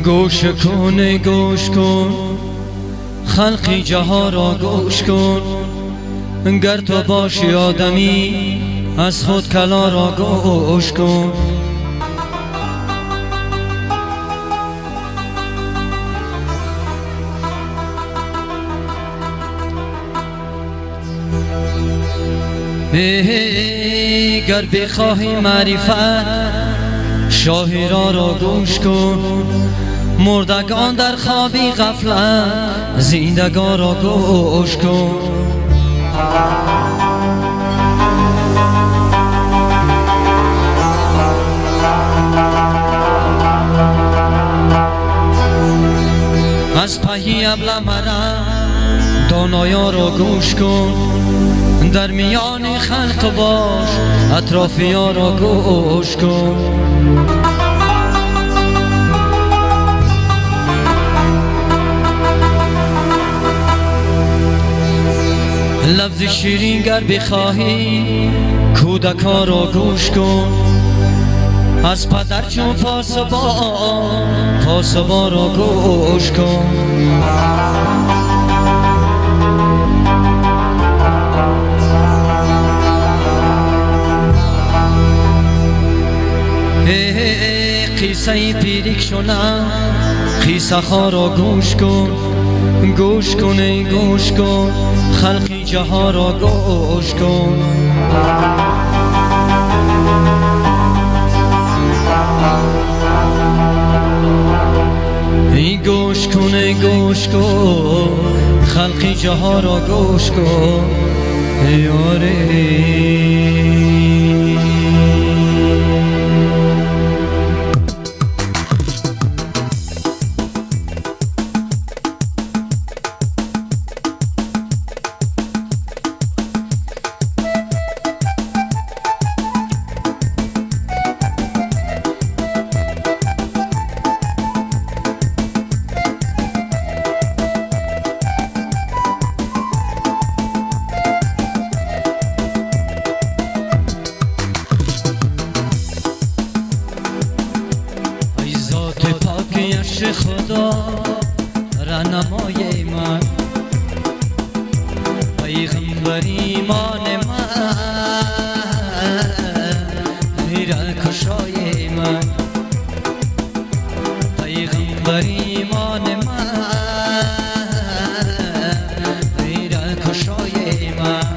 گوش کن گوش کن خلقی جهان را گوش کن، گر تو باشی آدمی از خود کلا را گوش کن. گر بخواهی معرفت شاهرا را گوش کن، مردگان در خوابی غفلت زندگان را گوش کن. از پهی ابله مرم دانایان را گوش کن، در میان خلق باش اطرافیان را گوش کن. لفظ شیرین گر بخواهی کودکان را گوش کن، از پدر چون پاسبان را گوش کن. قصه پیریک شنم قصه ها را گوش کن، گوش کن گوش کن خلقی جهان را گوش کن. گوش کن گوش کن خلقی جهان را گوش کن یاره. خدا رهنمای من، پیغمبر ایمان من، حیرت کشای من، پیغمبر ایمان من، حیرت کشای من.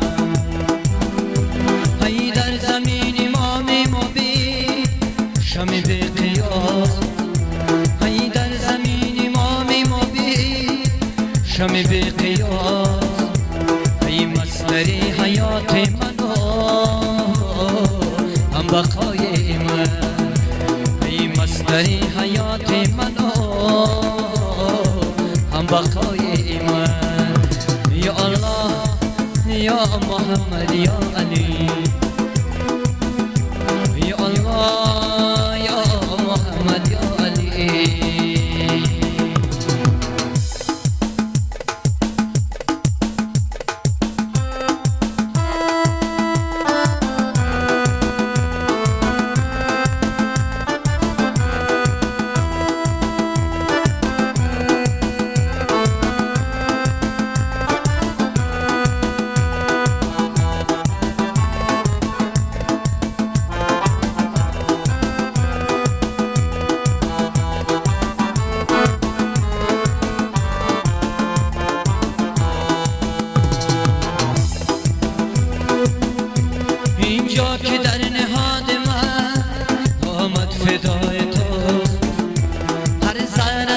ای در زمین امام مبین شمع به قیاس، شمع به قیاس، ای مصدر حیات من هم بقای من، ای مصدر حیات من هم بقای من. یا الله یا محمد یا علی، یا الله یا محمد یا علی. اینجا که در نهاد من آمد فدای تو، هر زن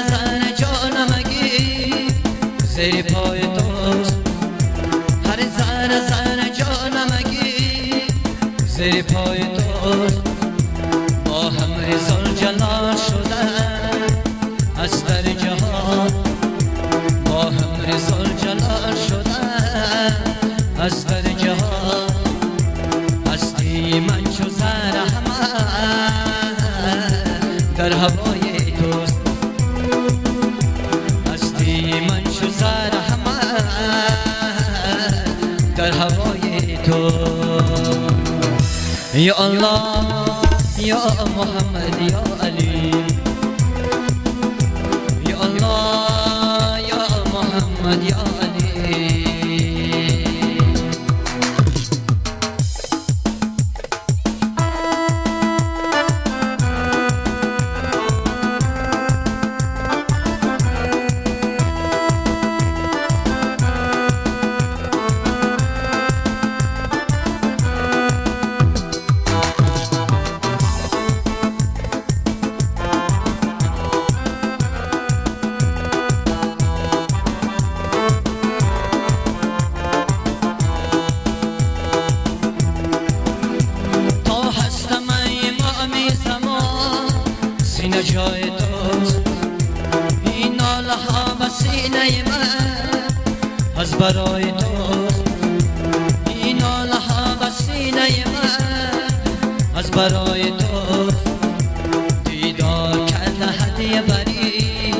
جانم اگی زیر پای توست، هر زن جانم اگی زیر پای توست. با هم رزال جلال شدن از در جهان، با هم رزال جلال شدن از در جهان. هستی من چو زهر احمد در هوای توست، هستی من چو زهر احمد در هوای تو. یا الله یا محمد یا علی، برای توست این ناله ها و سینه من از برای توست این ناله ها و سینه من از برای توست دیدار کرده هدیه بری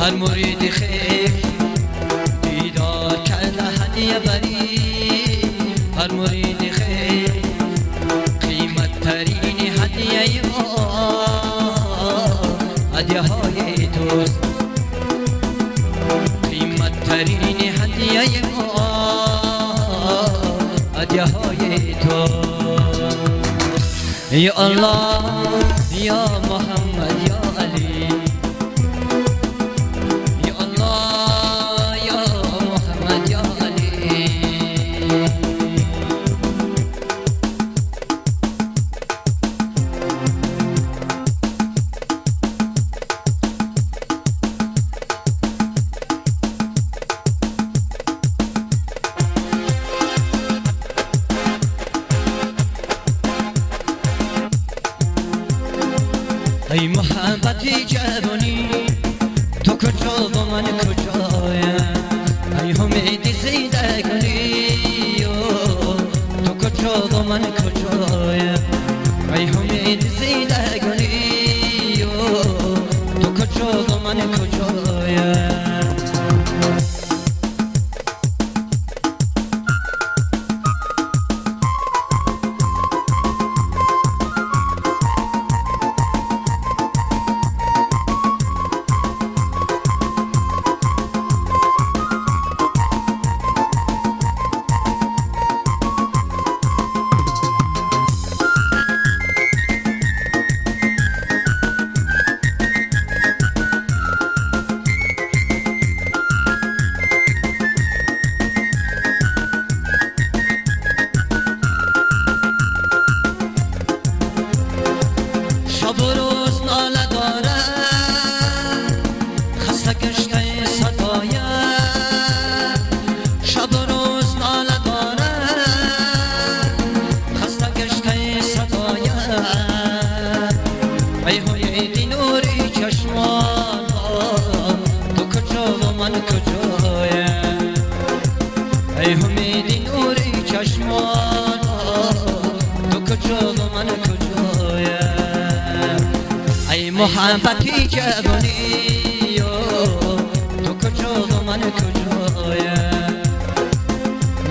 هر مرید خیر دیدار کرده هدیه بری هر مرید خیر قیمت ترین هدیه ما هدیه های توست قیمت ترین هدیه ما هدیه های توست یا الله یا محمد یا علی یا الله یا محمد یا علی ای محبتی جوانی تو کجا و من کجایم ای امیدی زندگانی تو کجا و من کجایم ای امیدی زندگانی تو کجا و من کجایم شب و روز ناله دارم خسته گشته صدایم شب و روز ناله دارم خسته گشته صدایم ای هویدی نوری چشمان تو کجا و من کجایم ای هویدی نوری چشمان تو کجا و من کجایم ای محبتی جوانی تو کجا و من کجایم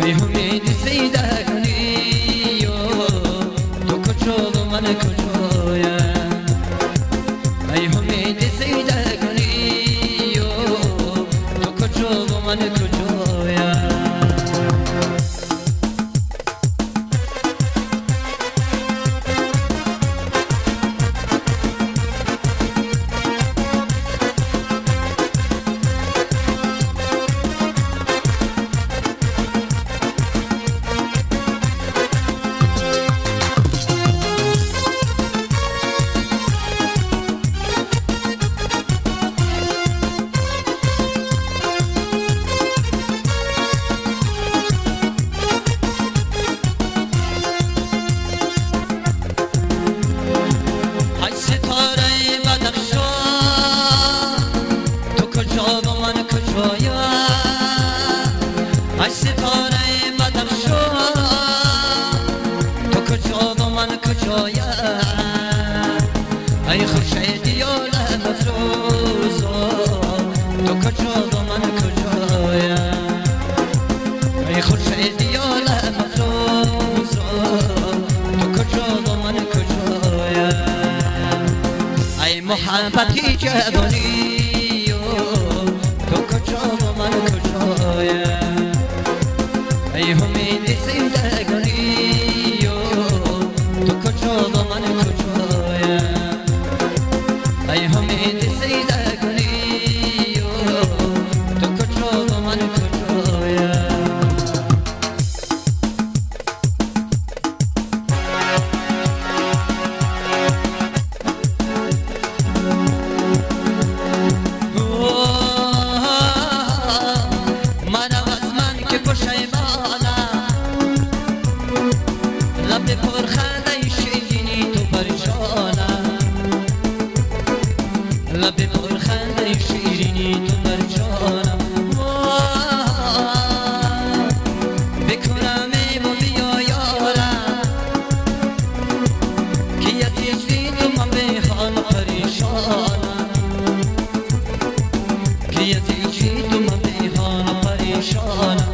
ای امید زندگانی تو کجا و من کجایم ای امید زندگانی تو کجا و من کجایم ای ستاره بدخشان تو کجا و من کجایم ای خورشید یال مفروز تو کجا و من کجایم ای خورشید یال مفروز تو کجا و من کجایم ای محبتی جوانی تو کجا و من کجایم ای امید زندگانی تو کجا و من کجایم ای امید زندگانی تو کجا و من کجایم لب پرخنده شیرینی تو بر جانم بکنم و بیا یارم که یزیدی تو من به حال پریشانم که یزیدی تو من به حال پریشانم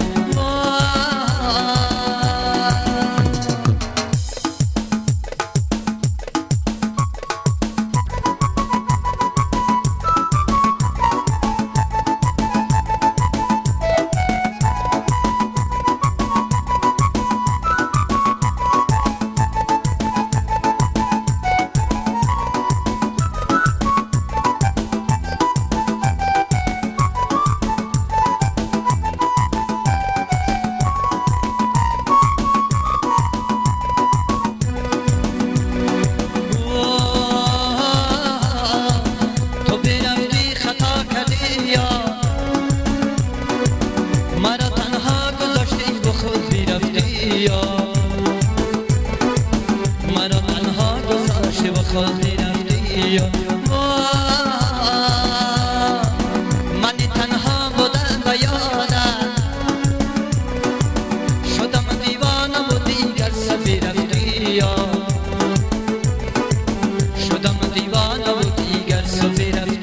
من تنها بودم و یادم شدم دیوانه و دیگر سبی رفتی شدم دیوانه و دیگر سبی رفتی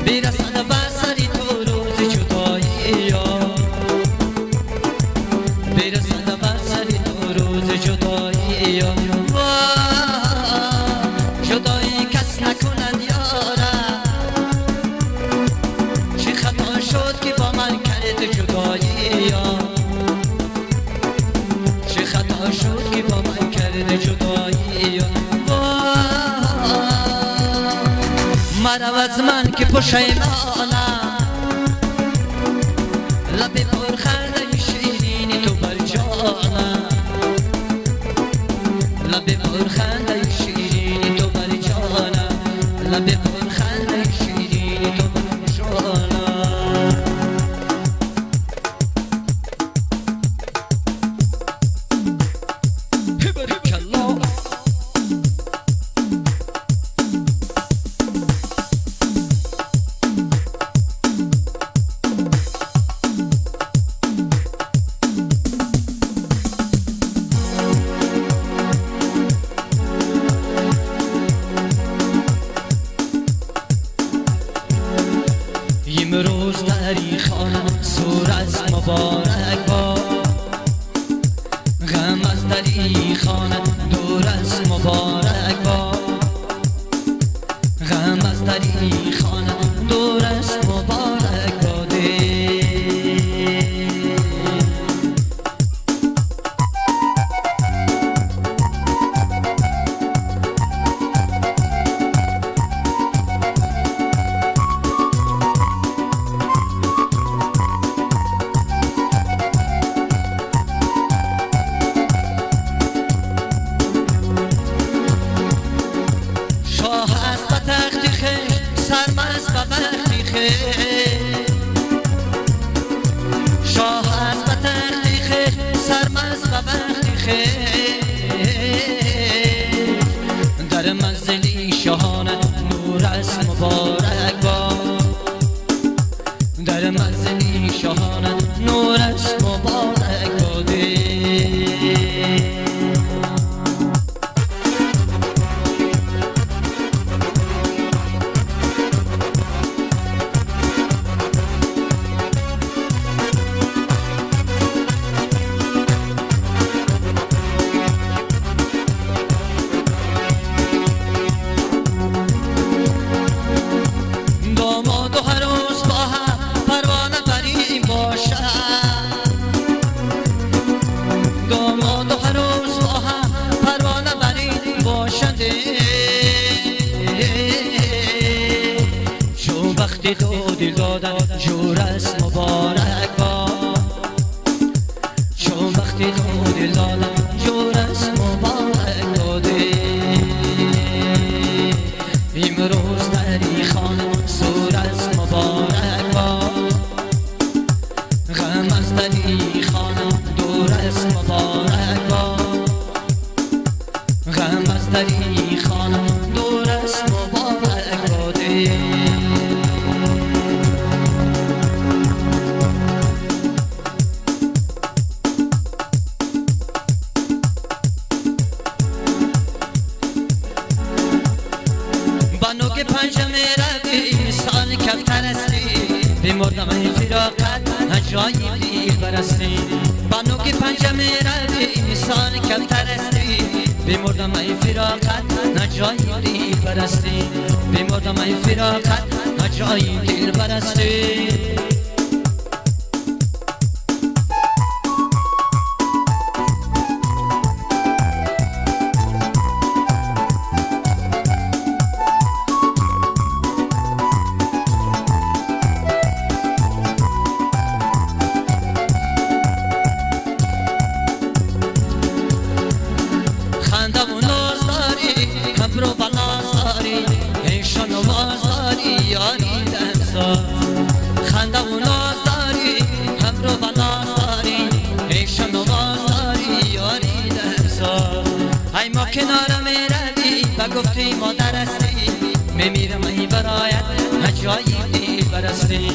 بیرسد بسری تو روز جدایی بیرسد بسری تو روز جدایی جدایی کس نکند یارم چه خطا شد که با من کرد جدایی چه خطا شد که با من کرد جدایی مرو از من که پشیمانم لب پرخنده شیرینی تو بر جانم لب پرخنده شیرینی تو بر جانم لب پرخنده شیرینی تو بر جانم امروز دری خانم سور از مبارک با غم از دری خانم دور از مبارک با غم از دری خانم دور از مبارک باده سرمست و وقتی خیل شاه است و تختی خیل سرمست و وقتی خیل در منزلی شاهانه نور از مبارک با در منزلی شاهانه نور از مبارک باده گفتی تو دل دادم جورست مبارک داده امروز دری خانم سورست مبارک با غم از دری خانم دورست مبارک با غم از دری خانم دورست مبارک داده بانو که پنجمه روی مثال کفتر استی بمردم این فراقت عجایب دل برستی بانو که پنجمه روی مثال کفتر استی بمردم این فراقت عجایب دل برستی بمردم این فراقت عجایب دل برستی رو بلازاری ایشان وازاری یاری دمسار خنده و نازاری هم رو بلازاری ایشان وازاری یاری دمسار ای ما کنارم روی و گفتی مادر استی میمیرم ای برایت عجایب دل برستی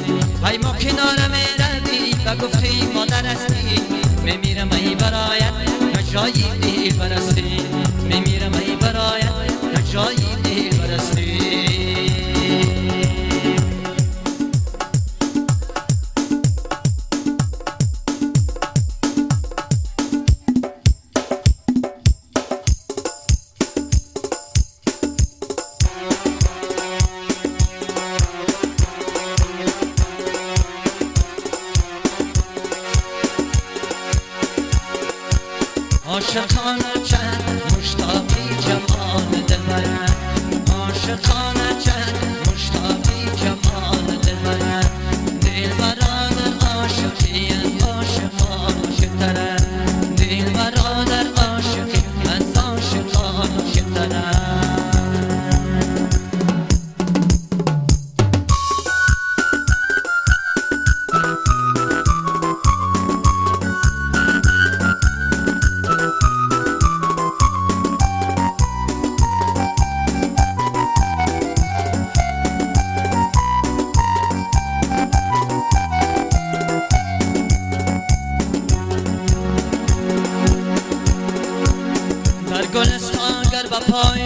ای ما کنارم روی و گفتی مادر استی میمیرم ای برایت عجایب دل برستی میمیرم ای برایت عجایب دل برستی عاشقانه چند مشتاقی جمال دلبرم عاشقانه چند مشتاقی جمال دلبرم دلبران عاشقی از عاشقان عاشق‌ترم دلبران عاشقی از عاشقان عاشق‌ترم گلستان گر بپای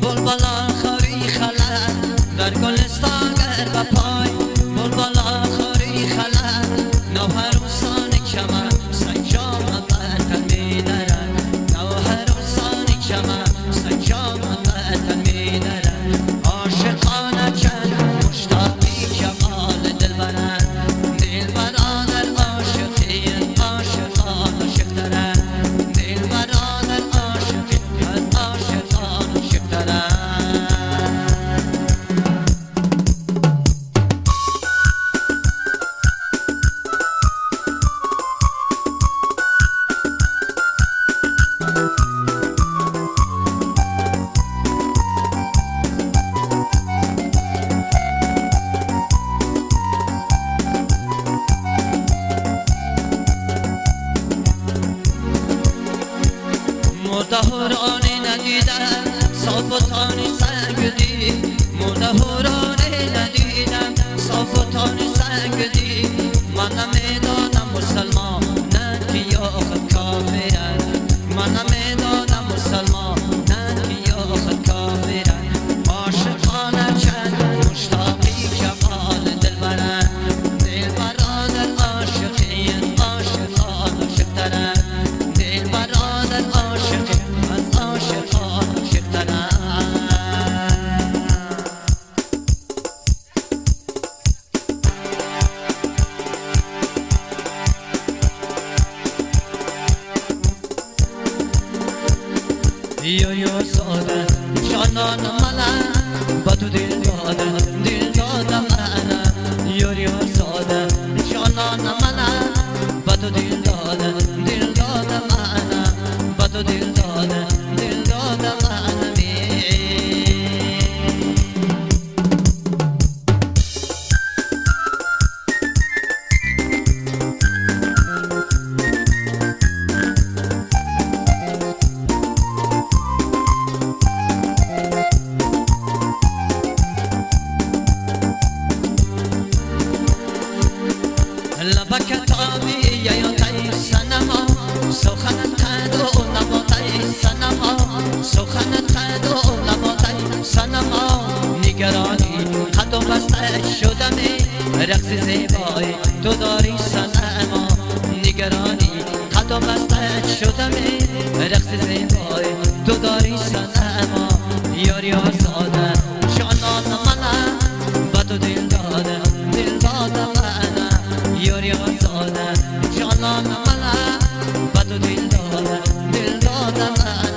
بلبلا خوری خلد در گلستان گر بپای بلبلا خوری خلد نوهروسان کمر سنجام برتن میدرد نوهروسان کمر سنجام برتن میدرد عاشقانه چند مشتاقی جمال دلبرم دلبران عاشقی عاشقان عاشق‌ترم دلبران مردهورانی ندیدم صافتانی سنگ دید مردهورانی ندیدم صافتانی سنگ دید من نمیدانم مسلمان نه که یا خود کافرن من نمیدانم مسلمان نه که یا خود کافرن عاشقانه چند مشتاقی جمال دلبرم دلبران عاشقی عاشقان عاشق‌ترم دلبران عاشقی از عاشقان عاشق‌ترم یا ساده جانان منم با تو دل دادم منم یا ساده جانان منم با تو دل دادم تو مستت شدم رقص زیبای تو داری سنما یاری آزاده جانان منم با تو دل داده منم یاری آزاده جانان منم با تو دل داده منم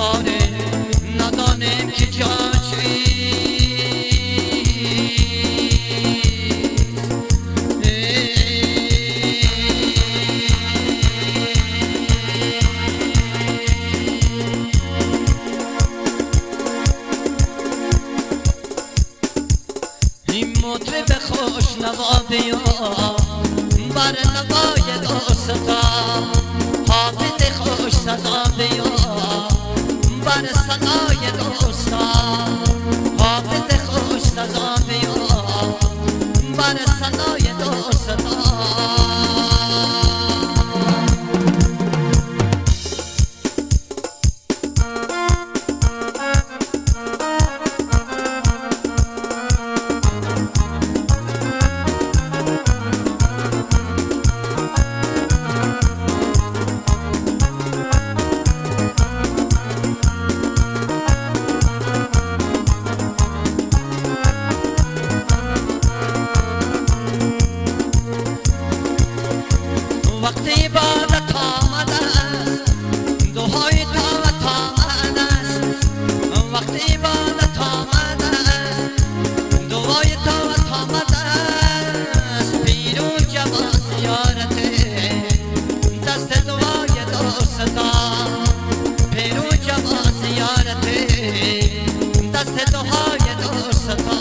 کاره ندانم که جا این مطرب خوش نوا بیا بر نوای دوستا حافظ خوش صدا بیا بر صدای دوستا حافظ خوش صدا بیا بر صدای دوستا وقت عبادت آمده است دعای دعوت آمده است وقت عبادت آمده است دعای دعوت آمده است پیر و جوان زیارت دست دعای دوستا پیر و جوان زیارت دست دعای دوستا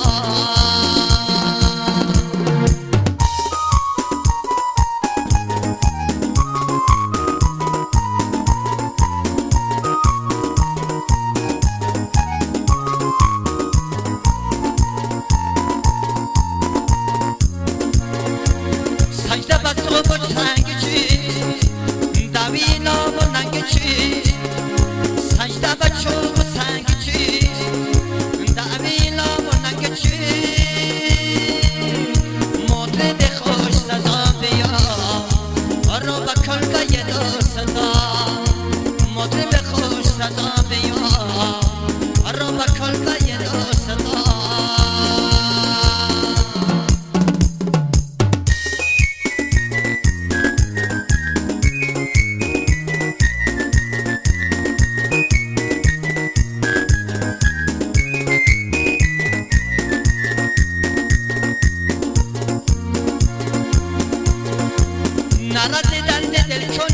سجده بسو و چنگ چیز دوینا و ننگ چیز سجده بچو و سنگ چیز دوینا و ننگ چیز مطرب خوش صدا بیا رو با کلبه دوستا مطرب خوش صدا بیا رو با کلبه دوستا نرد درد دل کن